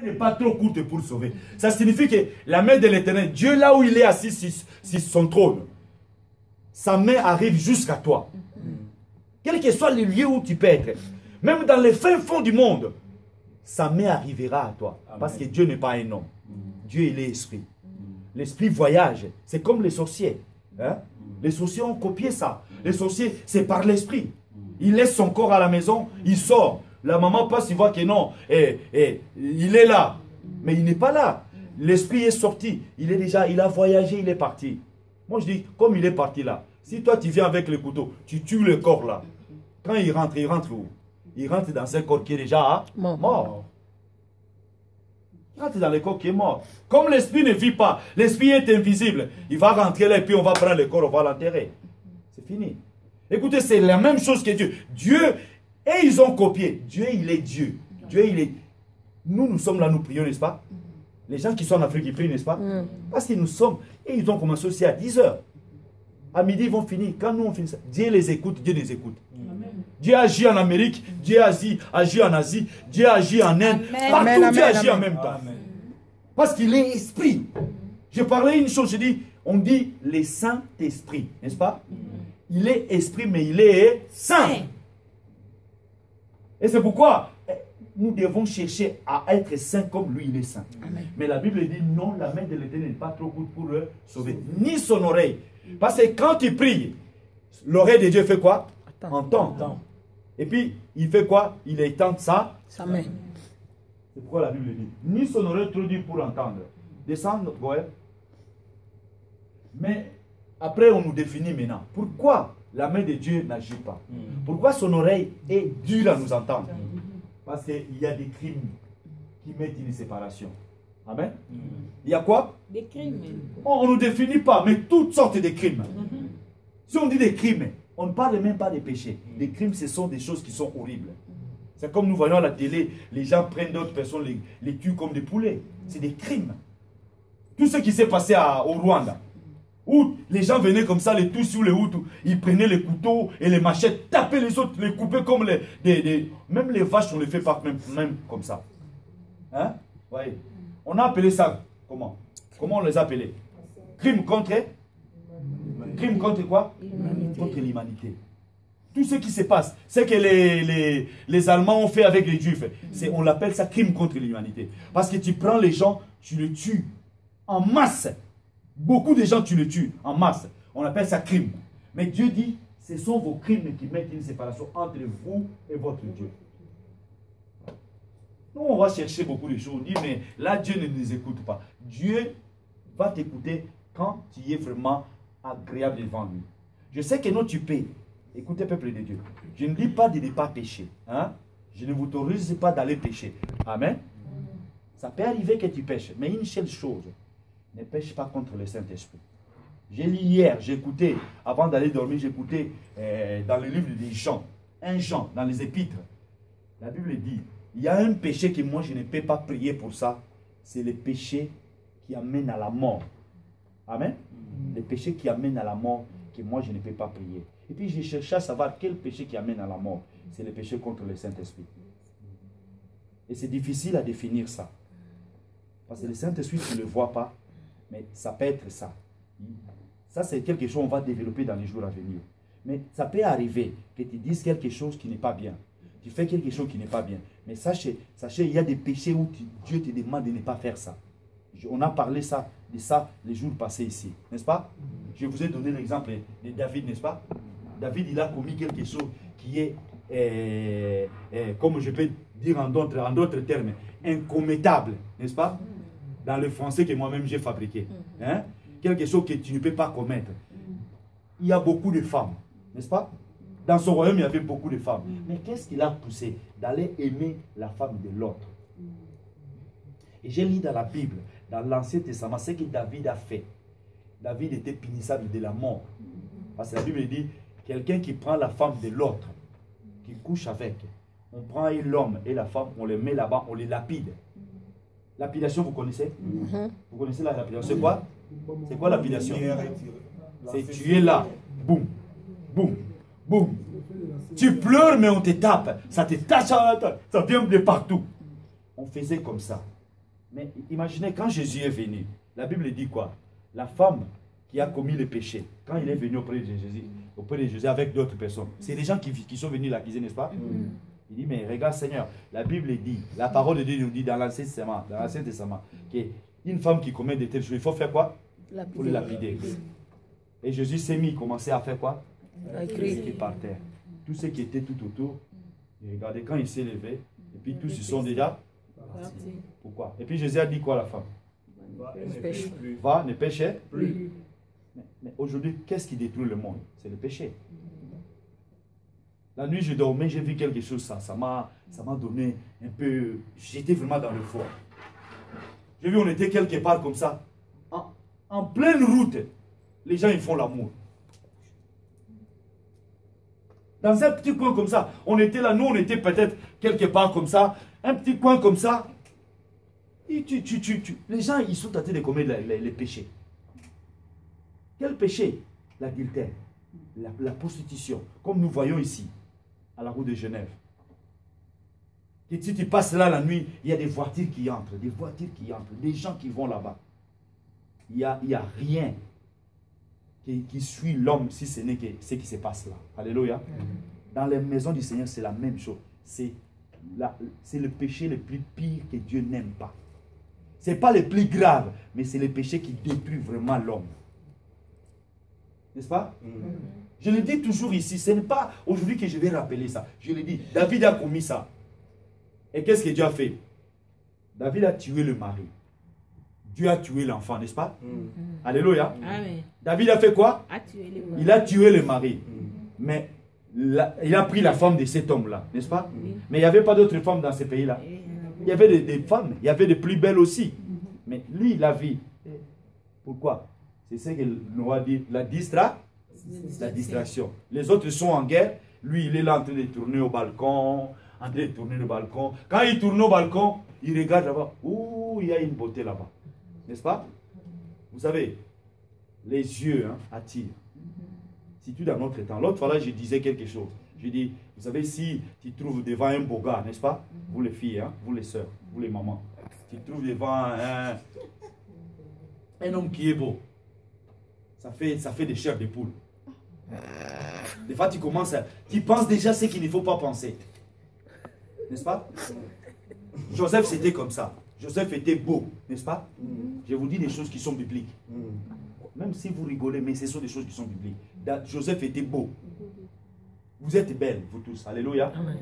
n'est pas trop courte pour sauver. Ça signifie que la main de l'Éternel, Dieu là où il est assis sur son trône, sa main arrive jusqu'à toi. Quel que soit le lieu où tu peux être, même dans les fins fonds du monde, sa main arrivera à toi. Amen. Parce que Dieu n'est pas un homme. Dieu, il est esprit. L'esprit voyage. C'est comme les sorciers. Hein? Les sorciers ont copié ça. Les sorciers, c'est par l'esprit. Il laisse son corps à la maison, il sort. La maman passe, il voit que non, il est là. Mais il n'est pas là. L'esprit est sorti. Il a voyagé, il est parti. Moi, je dis, comme il est parti là, si toi, tu viens avec le couteau, tu tues le corps là. Quand il rentre où? Il rentre dans un corps qui est déjà mort. Il rentre dans le corps qui est mort. Comme l'esprit ne vit pas, l'esprit est invisible. Il va rentrer là et puis on va prendre le corps, on va l'enterrer. C'est fini. Écoutez, c'est la même chose que Dieu. Dieu, et ils ont copié. Dieu, il est Dieu. Dieu, il est... Nous sommes là, nous prions, n'est-ce pas? Les gens qui sont en Afrique, ils prient, n'est-ce pas? Parce que nous sommes... Et ils ont commencé aussi à 10 h. À midi, ils vont finir. Quand nous, on finit ça, Dieu les écoute, Dieu les écoute. Amen. Dieu agit en Amérique, Dieu agit en Asie, Dieu agit en Inde. Partout, Dieu agit en même temps. Amen. Parce qu'il est esprit. Je parlais une chose, je dis, on dit le Saint-Esprit, n'est-ce pas? Il est esprit, mais il est saint. Et c'est pourquoi nous devons chercher à être saints comme lui, il est saint. Amen. Mais la Bible dit non, la main de l'Éternel n'est pas trop courte pour le sauver, ni son oreille. Parce que quand tu pries, l'oreille de Dieu fait quoi? Entend. Et puis, il fait quoi? Il étend sa main. C'est pourquoi la Bible dit, ni son oreille trop dure pour entendre. Descendre, Goël. Mais après, on nous définit maintenant. Pourquoi la main de Dieu n'agit pas? Pourquoi son oreille est dure à nous entendre? Parce qu'il y a des crimes qui mettent une séparation. Amen. Il y a quoi? Des crimes. On ne nous définit pas, mais toutes sortes de crimes. Si on dit des crimes, on ne parle même pas des péchés. Les crimes, ce sont des choses qui sont horribles. C'est comme nous voyons à la télé, les gens prennent d'autres personnes, les tuent comme des poulets. C'est des crimes. Tout ce qui s'est passé au Rwanda, où les gens venaient comme ça, les Tutsis ou les Hutus, ils prenaient les couteaux et les machettes, tapaient les autres, les coupaient comme même les vaches, on ne les fait pas même comme ça. Hein? Voyez. On a appelé ça comment? Comment on les a appelés? Crime contre quoi? Contre l'humanité. Tout ce qui se passe, c'est que les Allemands ont fait avec les Juifs. On l'appelle ça crime contre l'humanité. Parce que tu prends les gens, tu les tues en masse. Beaucoup de gens, tu les tues en masse. On appelle ça crime. Mais Dieu dit, ce sont vos crimes qui mettent une séparation entre vous et votre Dieu. Nous, on va chercher beaucoup de choses. On dit, mais là, Dieu ne nous écoute pas. Dieu va t'écouter quand tu es vraiment agréable devant lui. Je sais que non, tu payes. Écoutez, peuple de Dieu. Je ne dis pas de ne pas pécher. Hein? Je ne vous autorise pas d'aller pécher. Amen. Ça peut arriver que tu pêches. Mais une seule chose, ne pêche pas contre le Saint-Esprit. J'ai lu hier, j'ai écouté, avant d'aller dormir, j'ai écouté dans le livre des Jean, un Jean, dans les Épîtres. La Bible dit, il y a un péché que moi je ne peux pas prier pour ça. C'est le péché qui amène à la mort. Amen. Le péché qui amène à la mort, que moi je ne peux pas prier. Et puis j'ai cherché à savoir quel péché qui amène à la mort. C'est le péché contre le Saint-Esprit. Et c'est difficile à définir ça. Parce que le Saint-Esprit, tu ne le vois pas. Mais ça peut être ça. Ça, c'est quelque chose qu'on va développer dans les jours à venir. Mais ça peut arriver que tu dises quelque chose qui n'est pas bien. Tu fais quelque chose qui n'est pas bien. Mais sachez, il y a des péchés où Dieu te demande de ne pas faire ça. On a parlé de ça les jours passés ici. N'est-ce pas? Je vous ai donné l'exemple de David, n'est-ce pas? David, il a commis quelque chose qui est, comme je peux dire en d'autres termes, incommettable. N'est-ce pas? Dans le français que moi-même j'ai fabriqué. Hein? Quelque chose que tu ne peux pas commettre. Il y a beaucoup de femmes, n'est-ce pas? Dans son royaume, il y avait beaucoup de femmes. Mais qu'est-ce qui l'a poussé d'aller aimer la femme de l'autre? Et j'ai lu dans la Bible, dans l'Ancien Testament, ce que David a fait. David était punissable de la mort. Parce que la Bible dit, quelqu'un qui prend la femme de l'autre, qui couche avec, on prend l'homme et la femme, on les met là-bas, on les lapide. Lapidation, vous connaissez? Vous connaissez la lapidation? C'est quoi? C'est quoi lapidation? C'est tu es là, boum, boum, boum. Tu pleures, mais on te tape. Ça te tache, ça vient de partout. On faisait comme ça. Mais imaginez, quand Jésus est venu, la Bible dit quoi? La femme qui a commis le péché, quand il est venu auprès de Jésus avec d'autres personnes, c'est des gens qui sont venus l'accuser, n'est-ce pas? Il dit, mais regarde Seigneur, la Bible dit, la parole de Dieu nous dit dans l'Ancien Testament, qu'une femme qui commet de telles choses, il faut faire quoi? Il faut le lapider. Et Jésus s'est mis, commençait à faire quoi? Il par terre. Tous ceux qui étaient tout autour, regardez quand il s'est levé, et puis tous ils sont déjà partis. Pourquoi? Et puis Jésus a dit quoi à la femme? Va, ne péchez plus. Mais aujourd'hui, qu'est-ce qui détruit le monde? C'est le péché. La nuit, je dormais, j'ai vu quelque chose, ça m'a donné un peu... J'étais vraiment dans le foie. J'ai vu, on était quelque part comme ça. En pleine route, les gens, ils font l'amour. Dans un petit coin comme ça, on était là, nous, on était peut-être quelque part comme ça, un petit coin comme ça. Et les gens, ils sont tentés de commettre les péchés. Quel péché? L'adultère, la prostitution, comme nous voyons ici, à la route de Genève. Et si tu passes là la nuit, il y a des voitures qui entrent, des gens qui vont là-bas. Il n'y a rien qui suit l'homme si ce n'est que ce qui se passe là. Alléluia. Dans les maisons du Seigneur, c'est la même chose. C'est le péché le plus pire que Dieu n'aime pas. Ce n'est pas le plus grave, mais c'est le péché qui détruit vraiment l'homme. N'est-ce pas? Je le dis toujours ici, ce n'est pas aujourd'hui que je vais rappeler ça. Je le dis, David a commis ça. Et qu'est-ce que Dieu a fait? David a tué le mari. Dieu a tué l'enfant, n'est-ce pas? Alléluia. Amen. David a fait quoi? Il a tué le mari. Mais il a pris la femme de cet homme-là, n'est-ce pas? Mais il n'y avait pas d'autres femmes dans ce pays-là. Il y avait des femmes, il y avait des plus belles aussi. Mais lui, il a vu. Pourquoi? C'est ce que nous a dit, la distraction. Les autres sont en guerre. Lui, il est là en train de tourner au balcon. Quand il tourne au balcon, il regarde là-bas. Ouh, il y a une beauté là-bas. N'est-ce pas? Vous savez, les yeux attirent. Surtout dans notre temps. L'autre fois là, je disais quelque chose. Je dis, vous savez, si tu trouves devant un beau gars, n'est-ce pas? Vous les filles, vous les soeurs, vous les mamans. Tu trouves devant un homme qui est beau. Ça fait des chairs de poule. Des fois, tu penses déjà ce qu'il ne faut pas penser. N'est-ce pas? Joseph, c'était comme ça. Joseph était beau, n'est-ce pas? Je vous dis des choses qui sont bibliques. Même si vous rigolez, mais ce sont des choses qui sont bibliques. Joseph était beau. Vous êtes belles, vous tous. Alléluia. Amen.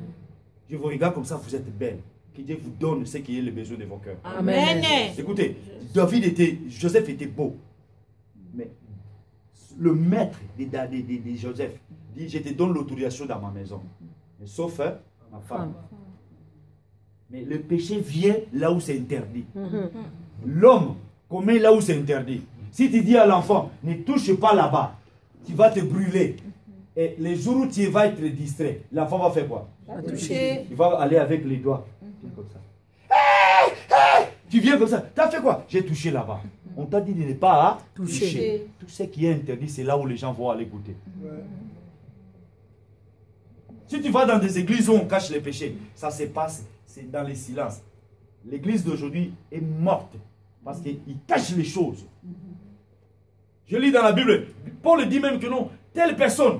Je vous regarde comme ça, vous êtes belles. Que Dieu vous donne ce qui est le besoin de vos cœurs. Amen. Écoutez, Joseph était beau. Mais le maître de Joseph dit, je te donne l'autorisation dans ma maison. Mais sauf ma femme. Mais le péché vient là où c'est interdit. L'homme commet là où c'est interdit. Si tu dis à l'enfant, ne touche pas là-bas, tu vas te brûler. Et les jours où tu vas être distrait, l'enfant va faire quoi? Il va aller avec les doigts. Comme ça. Hey, hey, tu viens comme ça. Tu as fait quoi? J'ai touché là-bas. On t'a dit de ne pas toucher. Tout ce qui est interdit, c'est là où les gens vont aller goûter. Si tu vas dans des églises où on cache les péchés, ça se passe, c'est dans les silences. L'église d'aujourd'hui est morte parce qu'il cache les choses. Je lis dans la Bible, Paul dit même que non, telle personne,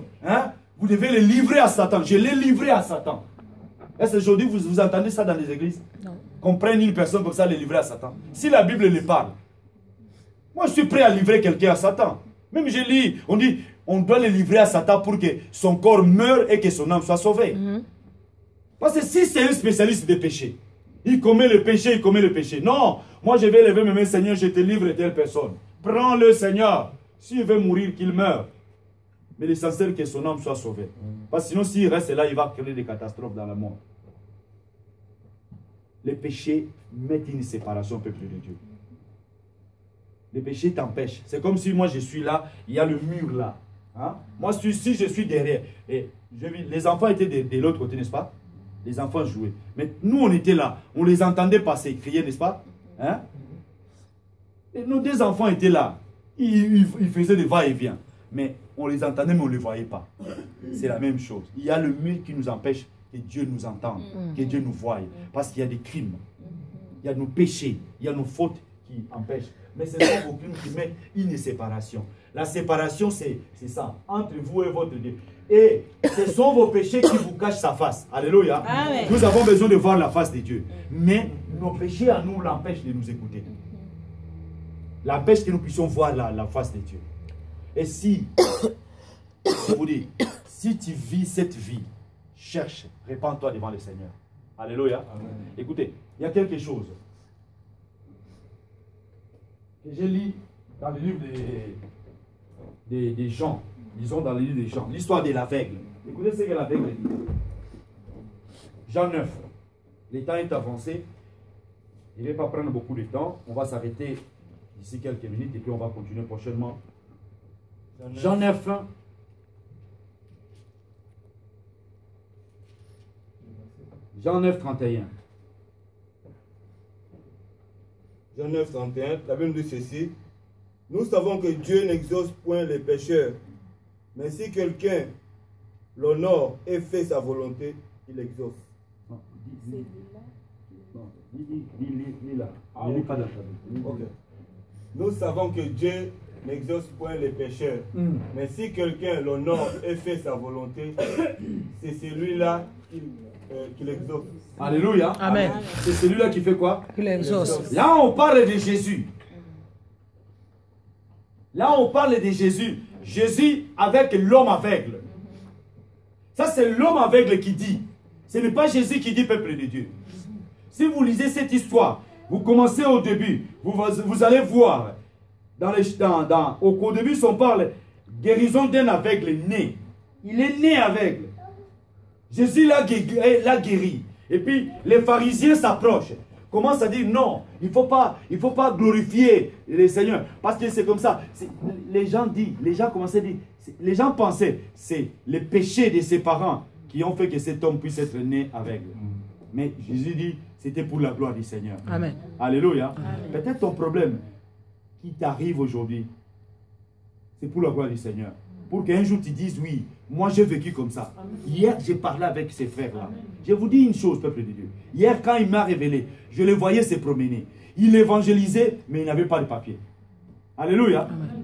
vous devez le livrer à Satan. Je l'ai livré à Satan. Est-ce qu'aujourd'hui vous entendez ça dans les églises? Non. Qu'on prenne une personne comme ça, le livrer à Satan. Si la Bible le parle, moi je suis prêt à livrer quelqu'un à Satan. Même je lis, on dit, on doit le livrer à Satan pour que son corps meure et que son âme soit sauvée. Parce que si c'est un spécialiste des péchés, il commet le péché. Non, moi je vais lever mes mains, Seigneur, je te livre telle personne. Prends-le, Seigneur. S'il veut mourir, qu'il meure. Mais l'essentiel est que son âme soit sauvée. Parce que sinon, s'il reste là, il va créer des catastrophes dans le monde. Les péchés mettent une séparation au peuple de Dieu. Les péchés t'empêchent. C'est comme si moi je suis là, il y a le mur là. Moi, si je suis derrière, et les enfants étaient de l'autre côté, n'est-ce pas? Les enfants jouaient. Mais nous, on était là. On les entendait passer, crier, n'est-ce pas? Et nos deux enfants étaient là. Ils faisaient des va-et-vient. Mais on les entendait, mais on ne les voyait pas. C'est la même chose. Il y a le mur qui nous empêche que Dieu nous entende, que Dieu nous voie. Parce qu'il y a des crimes. il y a nos péchés, il y a nos fautes qui empêchent. Mais ce sont vos crimes qui mettent une séparation. La séparation, c'est ça, entre vous et votre Dieu. Et ce sont vos péchés qui vous cachent sa face. Alléluia. Amen. Nous avons besoin de voir la face de Dieu. Mais nos péchés à nous l'empêchent de nous écouter. L'empêche que nous puissions voir la face de Dieu. Et si, je vous dis, si tu vis cette vie, cherche, répands-toi devant le Seigneur. Alléluia. Amen. Écoutez, il y a quelque chose que j'ai lu dans le livre des gens. Disons dans le livre des gens. L'histoire de l'aveugle. Écoutez ce que l'aveugle dit. Jean 9. Le temps est avancé. Il ne va pas prendre beaucoup de temps. On va s'arrêter d'ici quelques minutes et puis on va continuer prochainement. Jean 9. Jean 9, 31. Jean 9, 31, la Bible dit ceci. Nous savons que Dieu n'exauce point les pécheurs, mais si quelqu'un l'honore et fait sa volonté, il exauce. Nous savons que Dieu n'exauce point les pécheurs, mais si quelqu'un l'honore et fait sa volonté, c'est celui-là qui l'exauce. Alléluia. Amen. C'est celui-là qui fait quoi? Qui l'exauce. Là, on parle de Jésus. Là, on parle de Jésus. Jésus avec l'homme aveugle. Ça, c'est l'homme aveugle qui dit. Ce n'est pas Jésus qui dit peuple de Dieu. Si vous lisez cette histoire, vous commencez au début, vous allez voir, au début, on parle guérison d'un aveugle né. Il est né aveugle. Jésus l'a guéri. Et puis, les pharisiens s'approchent. Commencent à dire non, il ne faut pas glorifier le Seigneur. Parce que c'est comme ça. Les gens commençaient à dire, les gens pensaient, c'est le péché de ses parents qui ont fait que cet homme puisse être né aveugle. Mais Jésus dit, c'était pour la gloire du Seigneur. Amen. Alléluia. Peut-être ton problème qui t'arrive aujourd'hui, c'est pour la gloire du Seigneur. Pour qu'un jour tu dises, oui, moi j'ai vécu comme ça. Hier, j'ai parlé avec ces frères-là. Je vous dis une chose, peuple de Dieu. Hier, quand il m'a révélé, je le voyais se promener. Il évangélisait, mais il n'avait pas de papier. Alléluia. Amen.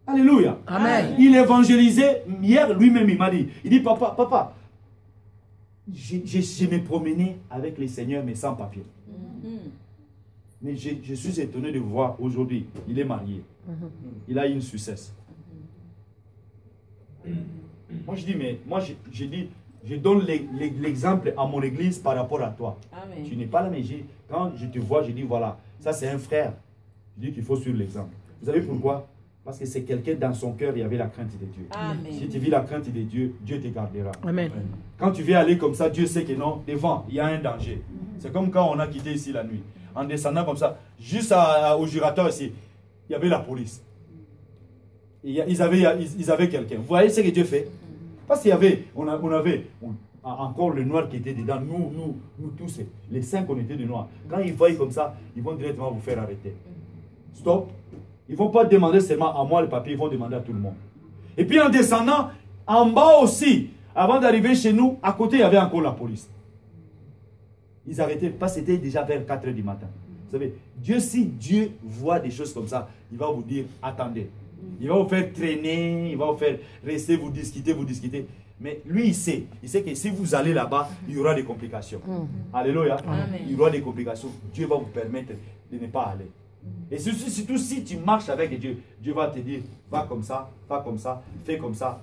Alléluia. Amen. Il évangélisait. Hier, lui-même, il m'a dit, il dit, papa, je me promenais avec les seigneurs, mais sans papier. Mais je suis étonné de voir aujourd'hui, il est marié. Il a une succès. Moi je dis, mais moi je donne l'exemple à mon église par rapport à toi. Amen. Tu n'es pas là, mais quand je te vois, je dis voilà, ça c'est un frère. Je dis qu'il faut suivre l'exemple. Vous savez pourquoi? Parce que c'est quelqu'un dans son cœur, il y avait la crainte de Dieu. Amen. Si tu vis la crainte de Dieu, Dieu te gardera. Amen. Quand tu viens aller comme ça, Dieu sait que non, devant, il y a un danger. C'est comme quand on a quitté ici la nuit. En descendant comme ça, juste au juratoire ici, il y avait la police. Ils avaient quelqu'un. Vous voyez ce que Dieu fait? Parce qu'il y avait, on avait encore le noir qui était dedans. Nous tous, les 5, on était de noir. Quand ils voient comme ça, ils vont directement vous faire arrêter. Stop. Ils ne vont pas demander seulement à moi le papier, ils vont demander à tout le monde. Et puis en descendant, en bas aussi, avant d'arriver chez nous, à côté, il y avait encore la police. Ils arrêtaient, parce que c'était déjà vers 4 h du matin. Vous savez, si Dieu voit des choses comme ça, il va vous dire, attendez. Il va vous faire traîner, il va vous faire rester, vous discuter. Mais lui, il sait que si vous allez là-bas, il y aura des complications. Alléluia. Amen. Il y aura des complications. Dieu va vous permettre de ne pas aller. Et surtout si tu marches avec Dieu, Dieu va te dire, va comme ça, fais comme ça.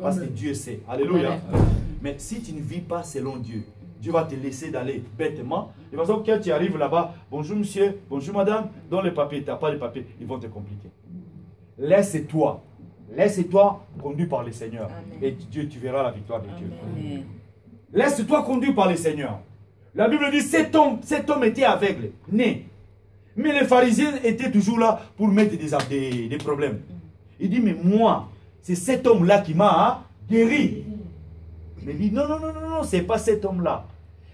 Parce que Dieu sait. Alléluia. Amen. Mais si tu ne vis pas selon Dieu, Dieu va te laisser d'aller bêtement. De toute façon, quand tu arrives là-bas, bonjour monsieur, bonjour madame, dans les papiers, tu n'as pas de papiers, ils vont te compliquer. Laisse-toi conduire par le Seigneur. Amen. Et Dieu, tu verras la victoire de Dieu. Laisse-toi conduire par le Seigneur. La Bible dit, cet homme était aveugle, né. Mais les pharisiens étaient toujours là pour mettre des problèmes. Il dit, mais moi, c'est cet homme-là qui m'a guéri. Mais il dit, non, c'est pas cet homme-là.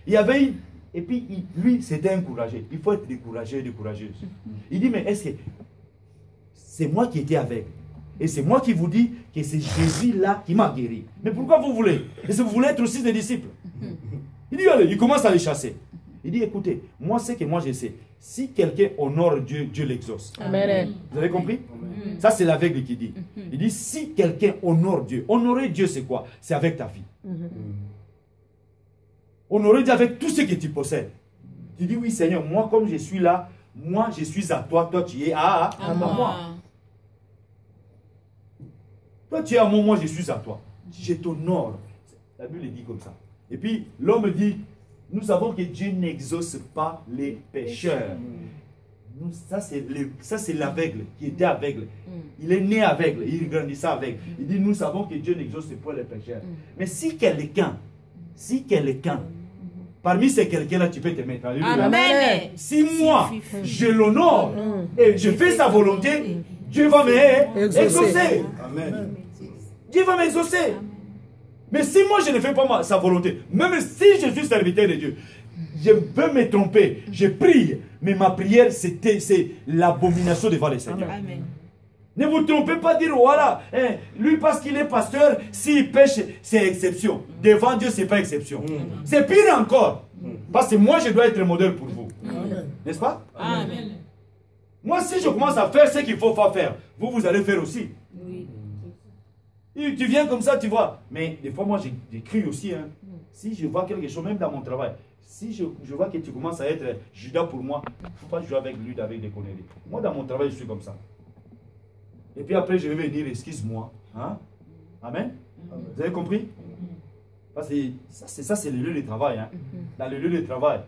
Il y avait et puis lui, c'était encouragé. Il faut être découragé, décourageuse. Il dit, mais est-ce que c'est moi qui étais aveugle? Et c'est moi qui vous dis que c'est Jésus-là qui m'a guéri. Mais pourquoi vous voulez? Est-ce que vous voulez être aussi des disciples? Il dit, allez, il commence à les chasser. Il dit, écoutez, moi, c'est que moi je sais. Si quelqu'un honore Dieu, Dieu l'exauce. Amen. Vous avez compris? Ça, c'est l'aveugle qui dit. Il dit, si quelqu'un honore Dieu, honorer Dieu, c'est quoi? C'est avec ta vie. Honorer Dieu avec tout ce que tu possèdes. Tu dis, oui, Seigneur, moi, comme je suis là, moi, je suis à toi, toi, tu es à moi. Toi, tu es à moi, je suis à toi. Je t'honore. La Bible dit comme ça. Et puis, l'homme dit, nous savons que Dieu n'exauce pas les pécheurs. Ça, c'est l'aveugle qui était aveugle. Il est né aveugle, il grandissait aveugle. Il dit, nous savons que Dieu n'exauce pas les pécheurs. Mais si quelqu'un, parmi ces quelqu'un-là, tu peux te mettre. Alléluia. Amen. Si moi, je l'honore et je fais sa volonté, Dieu va m'exaucer. Amen. Dieu va m'exaucer. Mais si moi je ne fais pas sa volonté, même si je suis serviteur de Dieu, je veux me tromper, je prie, mais ma prière c'est l'abomination devant le Seigneur. Amen. Ne vous trompez pas, dire voilà, hein, lui parce qu'il est pasteur, s'il pêche, c'est exception. Devant Dieu, c'est pas exception. C'est pire encore. Parce que moi, je dois être modèle pour vous. N'est-ce pas? Amen. Moi, si je commence à faire ce qu'il faut pas faire, vous allez faire aussi. Oui. Et tu viens comme ça, tu vois. Mais des fois, moi, j'écris aussi. Hein. Si je vois quelque chose, même dans mon travail, si je vois que tu commences à être Judas pour moi, il ne faut pas jouer avec lui, avec des conneries. Moi, dans mon travail, je suis comme ça. Et puis après, je vais venir, excuse-moi. Hein? Amen. Vous avez compris? Parce que ça, c'est le lieu de travail. Hein? Dans le lieu de travail,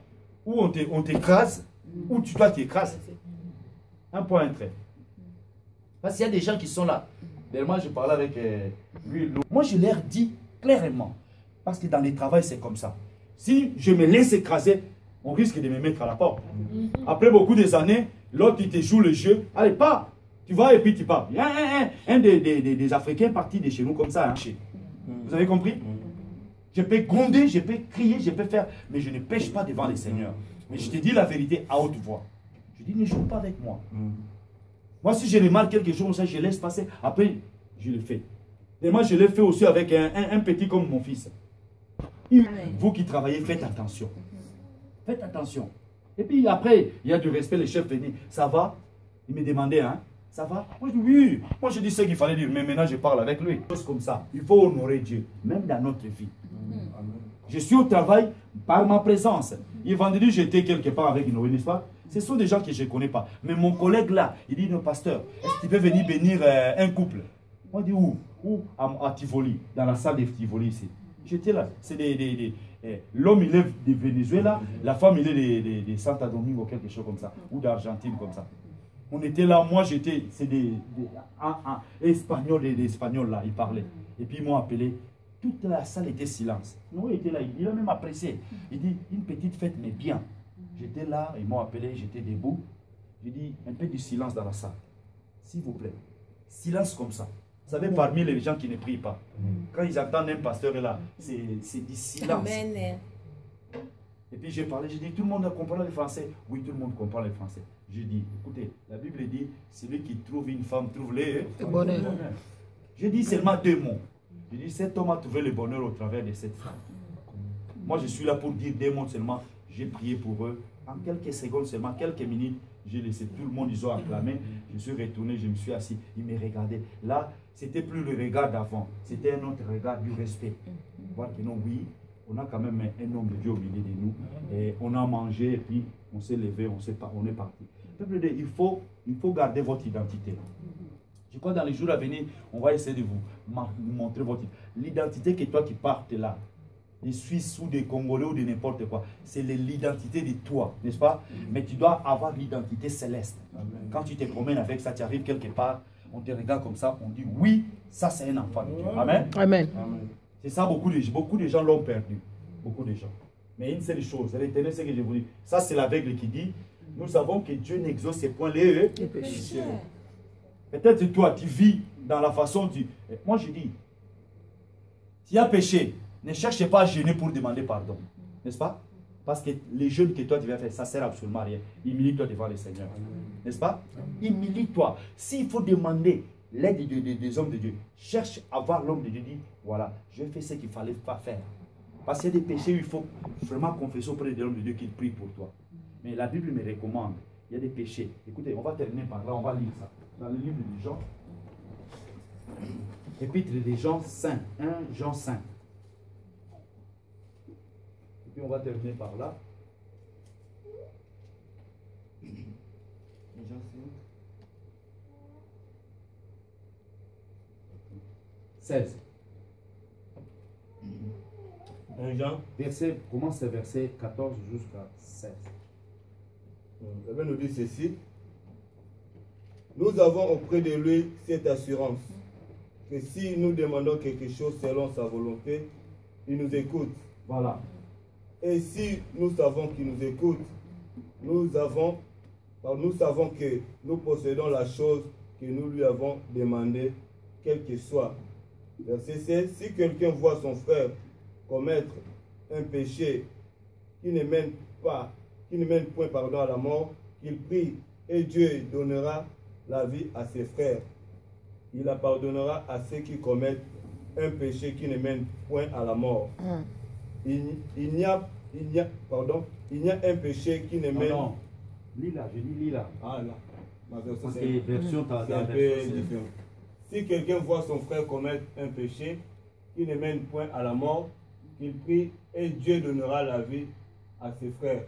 où on t'écrase, où tu dois t'écraser. Un point, un trait. Parce qu'il y a des gens qui sont là. Moi, je parlais avec lui. Moi, je leur dis clairement. Parce que dans le travail, c'est comme ça. Si je me laisse écraser, on risque de me mettre à la porte. Après beaucoup des années, l'autre, il te joue le jeu. Allez, pars. Tu vas et puis tu pars. Il y a un des Africains partis de chez nous comme ça. Hein. Vous avez compris? Je peux gronder, je peux crier, je peux faire. Mais je ne pêche pas devant les seigneurs. Mais je te dis la vérité à haute voix. Je dis, ne joue pas avec moi. Moi, si je remarque quelque chose, je laisse passer. Après, je le fais. Et moi, je l'ai fait aussi avec un petit comme mon fils. Vous qui travaillez, faites attention. Faites attention. Et puis après, il y a du respect, les chefs venaient. Ça va? Il me demandait, hein? Ça va? Moi, je dis oui. Moi, je dis ce qu'il fallait dire. Mais maintenant, je parle avec lui. Chose comme ça. Il faut honorer Dieu, même dans notre vie. Je suis au travail par ma présence. Et vendredi, j'étais quelque part avec Noé, n'est-ce pas? Ce sont des gens que je ne connais pas. Mais mon collègue là, il dit, non, pasteur, est-ce que tu peux venir bénir un couple? Moi, je dis où? Où? À Tivoli, dans la salle de Tivoli ici. J'étais là. C'est l'homme, il est de Venezuela, la femme, il est de Santo Domingo, quelque chose comme ça. Ou d'Argentine, comme ça. On était là, moi j'étais, c'est des Espagnols, des Espagnols là, ils parlaient. Et puis ils m'ont appelé. Toute la salle était silence. Noé était là, il a même apprécié. Il dit, une petite fête, mais bien. J'étais là, ils m'ont appelé, j'étais debout. J'ai dit, un peu de silence dans la salle. S'il vous plaît. Silence comme ça. Vous savez, parmi les gens qui ne prient pas, quand ils entendent un pasteur là, c'est du silence. Amen. Et puis j'ai parlé, j'ai dit, tout le monde comprend le français? Oui, tout le monde comprend le français. J'ai dit, écoutez, la Bible dit, celui qui trouve une femme trouve le bonheur. J'ai dit seulement deux mots. J'ai dit, cet homme a trouvé le bonheur au travers de cette femme. Moi, je suis là pour dire deux mots seulement. J'ai prié pour eux. En quelques secondes seulement, quelques minutes, j'ai laissé tout le monde, ils ont acclamé. Je suis retourné, je me suis assis, ils me regardaient. Là, c'était plus le regard d'avant, c'était un autre regard du respect. Voir que non, oui, on a quand même un homme de Dieu au milieu de nous. Et on a mangé et puis on s'est levé, on est parti. Il faut garder votre identité. Je crois que dans les jours à venir, on va essayer de vous montrer votre l'identité que toi qui partes là, des Suisses ou des Congolais ou de n'importe quoi, c'est l'identité de toi, n'est-ce pas? Mais tu dois avoir l'identité céleste. Quand tu te promènes avec ça, tu arrives quelque part, on te regarde comme ça, on dit oui, ça c'est un enfant de Dieu. Amen. Amen. C'est ça, beaucoup de gens l'ont perdu. Beaucoup de gens. Mais une seule chose, retenez ce que je vous dis. Ça, c'est l'aveugle qui dit, nous savons que Dieu n'exauce point les péchés. Peut-être toi, tu vis dans la façon du... Moi, je dis, tu as péché, ne cherche pas à gêner pour demander pardon. N'est-ce pas? Parce que les jeûnes que toi tu vas faire, ça ne sert absolument à rien. Humilie-toi devant le Seigneur. N'est-ce pas? Humilie-toi. S'il faut demander l'aide des hommes de Dieu, cherche à voir l'homme de Dieu dit, voilà, je fais ce qu'il fallait pas faire. Parce qu'il y a des péchés où il faut vraiment confesser auprès de l'homme de Dieu qu'il prie pour toi. Mais la Bible me recommande. Il y a des péchés. Écoutez, on va terminer par là, on va lire ça. Dans le livre de Jean. Épître de Jean 5. 1 Jean 5. Et puis on va terminer par là. Jean 5. 16. Jean. Verset, commence le verset 14 jusqu'à 16. La Bible nous dit ceci. Nous avons auprès de lui cette assurance que si nous demandons quelque chose selon sa volonté, il nous écoute. Voilà. Et si nous savons qu'il nous écoute, nous savons que nous possédons la chose que nous lui avons demandée, quelle que soit. Verset 16. Si quelqu'un voit son frère commettre un péché qui ne mène point à la mort, qu'il prie et Dieu donnera la vie à ses frères. Il la pardonnera à ceux qui commettent un péché qui ne mène point à la mort. Il n'y a un péché qui ne mène... Non, Lila, je dis Lila. Ah là, ma version Parce que c'est version, un peu différent. Si quelqu'un voit son frère commettre un péché qui ne mène point à la mort, qu'il prie et Dieu donnera la vie à ses frères.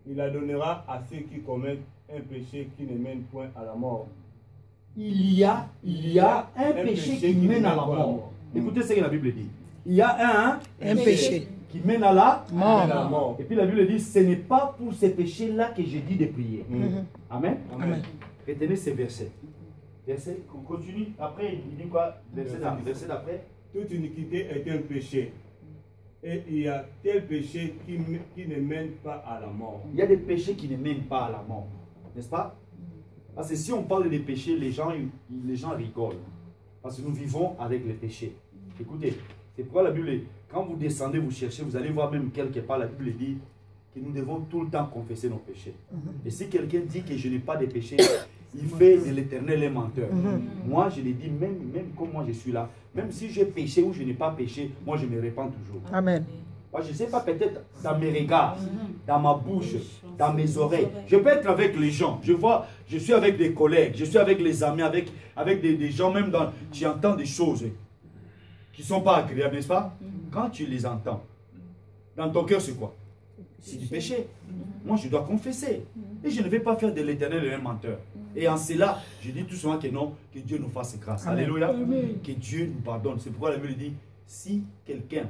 Il la donnera à ceux qui commettent un péché qui ne mène point à la mort. Il y a un péché qui mène à la mort. Écoutez ce que la Bible dit. Il y a un péché qui mène à la mort. Et puis la Bible dit, ce n'est pas pour ces péchés-là que j'ai dit de prier. Amen. Amen. Retenez ces versets. Verset, on continue. Après, il dit quoi? Verset d'après. Toute iniquité est un péché. Et il y a tel péché qui ne mène pas à la mort. Il y a des péchés qui ne mènent pas à la mort. N'est-ce pas? Parce que si on parle des péchés, les gens rigolent. Parce que nous vivons avec les péchés. Écoutez, c'est pourquoi la Bible, quand vous descendez, vous cherchez, vous allez voir même quelque part, la Bible dit que nous devons tout le temps confesser nos péchés. Et si quelqu'un dit que je n'ai pas de péché, il fait de l'Éternel un menteur. Moi, je l'ai dit, même comme moi je suis là, même si j'ai péché ou je n'ai pas péché, moi je me répands toujours. Amen. Moi, je ne sais pas, peut-être dans mes regards, dans ma bouche, dans mes oreilles. Je peux être avec les gens. Je suis avec des collègues, je suis avec les amis, avec des gens, même tu entends des choses qui ne sont pas agréables, n'est-ce pas? Quand tu les entends, dans ton cœur, c'est quoi? C'est du péché. Moi, je dois confesser. Et je ne vais pas faire de l'Éternel un menteur. Et en cela, je dis tout souvent que non, que Dieu nous fasse grâce. Amen. Alléluia. Amen. Que Dieu nous pardonne. C'est pourquoi la Bible dit, si quelqu'un,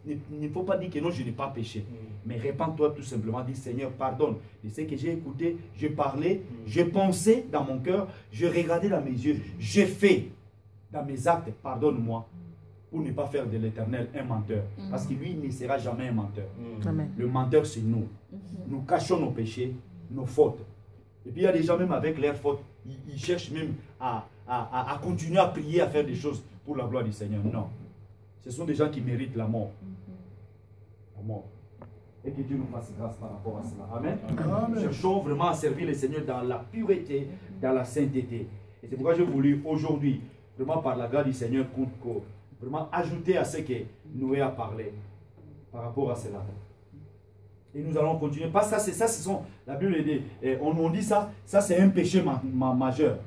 il ne faut pas dire que non, je n'ai pas péché. Mais répands-toi tout simplement, dis Seigneur, pardonne. Je sais que j'ai écouté, j'ai parlé, j'ai pensé dans mon cœur, j'ai regardé dans mes yeux, j'ai fait dans mes actes, pardonne-moi. Pour ne pas faire de l'Éternel un menteur. Parce que lui, il ne sera jamais un menteur. Amen. Le menteur, c'est nous. Nous cachons nos péchés, nos fautes. Et puis il y a des gens, même avec leurs fautes, ils cherchent même à continuer à prier, à faire des choses pour la gloire du Seigneur. Non. Ce sont des gens qui méritent la mort. La mort. Et que Dieu nous fasse grâce par rapport à cela. Amen. Amen. Cherchons vraiment à servir le Seigneur dans la pureté, dans la sainteté. Et c'est pourquoi j'ai voulu aujourd'hui, vraiment par la grâce du Seigneur, vraiment ajouter à ce que Noé a parlé par rapport à cela. Et nous allons continuer. Parce que ça, ce sont, la Bible dit, on dit ça c'est un péché majeur.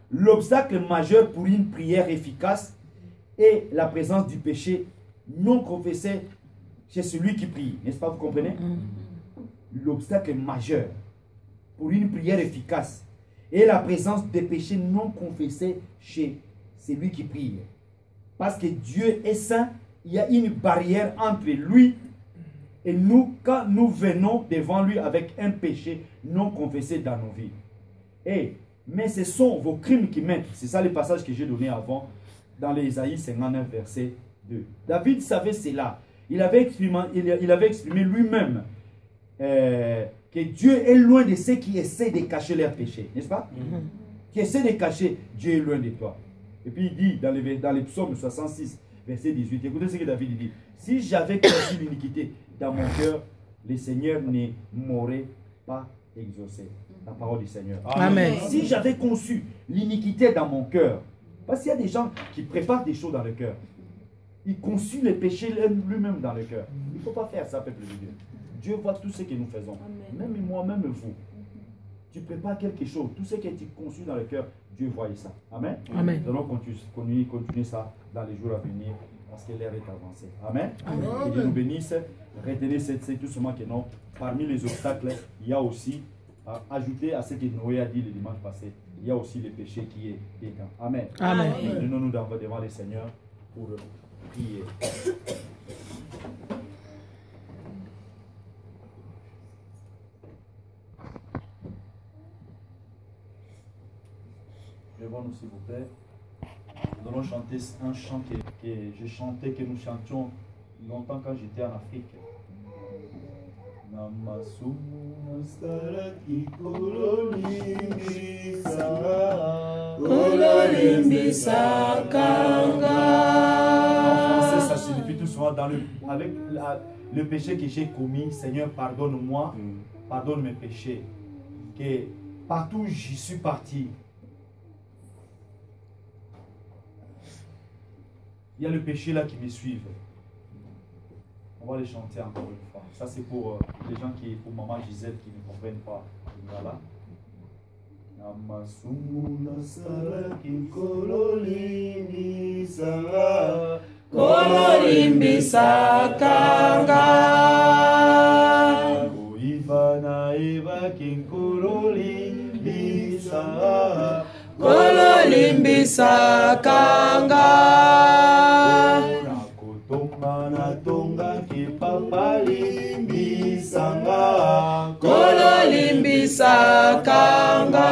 L'obstacle majeur pour une prière efficace est la présence du péché non confessé chez celui qui prie. N'est-ce pas, vous comprenez? L'obstacle majeur pour une prière efficace est la présence des péchés non confessés chez celui qui prie. Parce que Dieu est saint, il y a une barrière entre lui et nous quand nous venons devant lui avec un péché non confessé dans nos vies. Mais ce sont vos crimes qui mènent. C'est ça le passage que j'ai donné avant dans l'Ésaïe 59 verset 2. David savait cela. Il avait exprimé lui-même que Dieu est loin de ceux qui essaient de cacher leurs péchés. N'est-ce pas? Qui essaient de cacher, Dieu est loin de toi. Et puis il dit dans les psaumes 66, verset 18, écoutez ce que David dit. Si j'avais conçu l'iniquité dans mon cœur, le Seigneur ne m'aurait pas exaucé. La parole du Seigneur. Amen. Si j'avais conçu l'iniquité dans mon cœur, parce qu'il y a des gens qui préparent des choses dans le cœur. Il conçut les péchés lui-même dans le cœur. Il ne faut pas faire ça, peuple de Dieu. Dieu voit tout ce que nous faisons. Même moi, même vous. Tu prépares quelque chose. Tout ce que tu conçus dans le cœur, Dieu voit ça. Amen. Amen. Nous allons continuer ça dans les jours à venir parce que l'heure est avancée. Amen. Amen. Que Dieu nous bénisse. Retenez tout seulement que non. Parmi les obstacles, il y a aussi, ajouté à ce que Noé a dit le dimanche passé, il y a aussi le péché qui est pétant. Amen. Amen. Donnons-nous devant le Seigneur pour prier. Levons-nous s'il vous plaît. Nous allons chanter un chant que je chantais, que nous chantions longtemps quand j'étais en Afrique. En français, ça signifie tout souvent avec le péché que j'ai commis. Seigneur, pardonne-moi, pardonne mes péchés. Que partout où j'y suis parti, il y a le péché là qui me suivent. On va les chanter encore une fois. Ça c'est pour les gens pour maman Gisèle qui ne comprennent pas. Voilà. Tonga ki papa limbisanga Kolo limbisakanga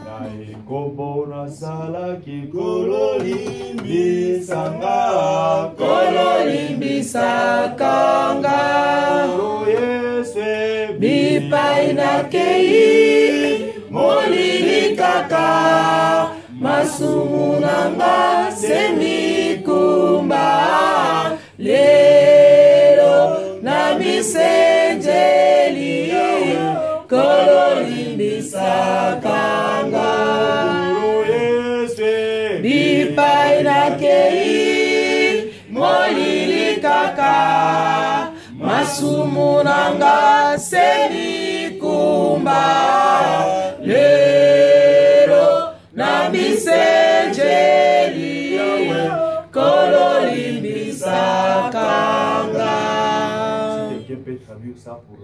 na ekobo na sala ki kolo limbisanga Kolo Yesu bipai na kei molili kaka masumu nanga semikumba lero na misenjeli kolo limbisakanga bipai na kei molili kaka masumu nanga semikumba lero na misenjeli kolo limbisakanga. Si quelqu'un peut traduire ça pour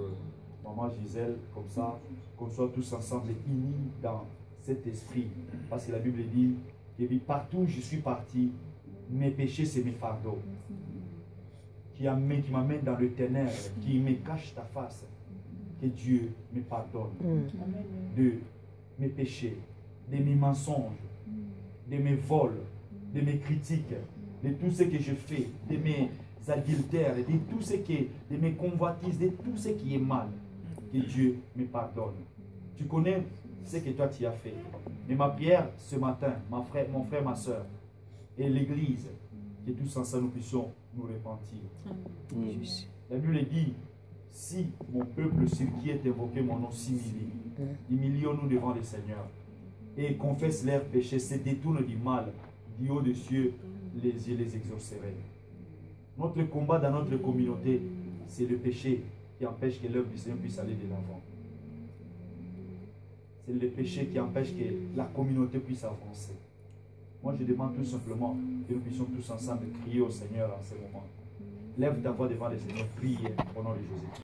maman Gisèle, comme ça, qu'on soit tous ensemble unis dans cet esprit. Parce que la Bible dit, partout où je suis parti, mes péchés c'est mes fardeaux. Qui m'amène dans le ténèbre, qui me cache ta face. Que Dieu me pardonne de mes péchés, de mes mensonges, de mes vols, de mes critiques, de tout ce que je fais, de mes adultères, de tout ce de mes convoitises, de tout ce qui est mal. Que Dieu me pardonne. Tu connais ce que toi tu as fait. Mais ma prière ce matin, mon frère, ma soeur, et l'église, que tous ensemble nous puissions nous repentir. La Bible dit, si mon peuple sur qui est invoqué mon nom s'humilie, humilions-nous devant le Seigneur et confesse leurs péchés, se détournent du mal, du haut des cieux, les exaucerai. Notre combat dans notre communauté, c'est le péché qui empêche que l'œuvre du Seigneur puisse aller de l'avant. C'est le péché qui empêche que la communauté puisse avancer. Moi, je demande tout simplement que nous puissions tous ensemble crier au Seigneur en ce moment. Lève ta voix devant le Seigneur, prie au nom de Jésus.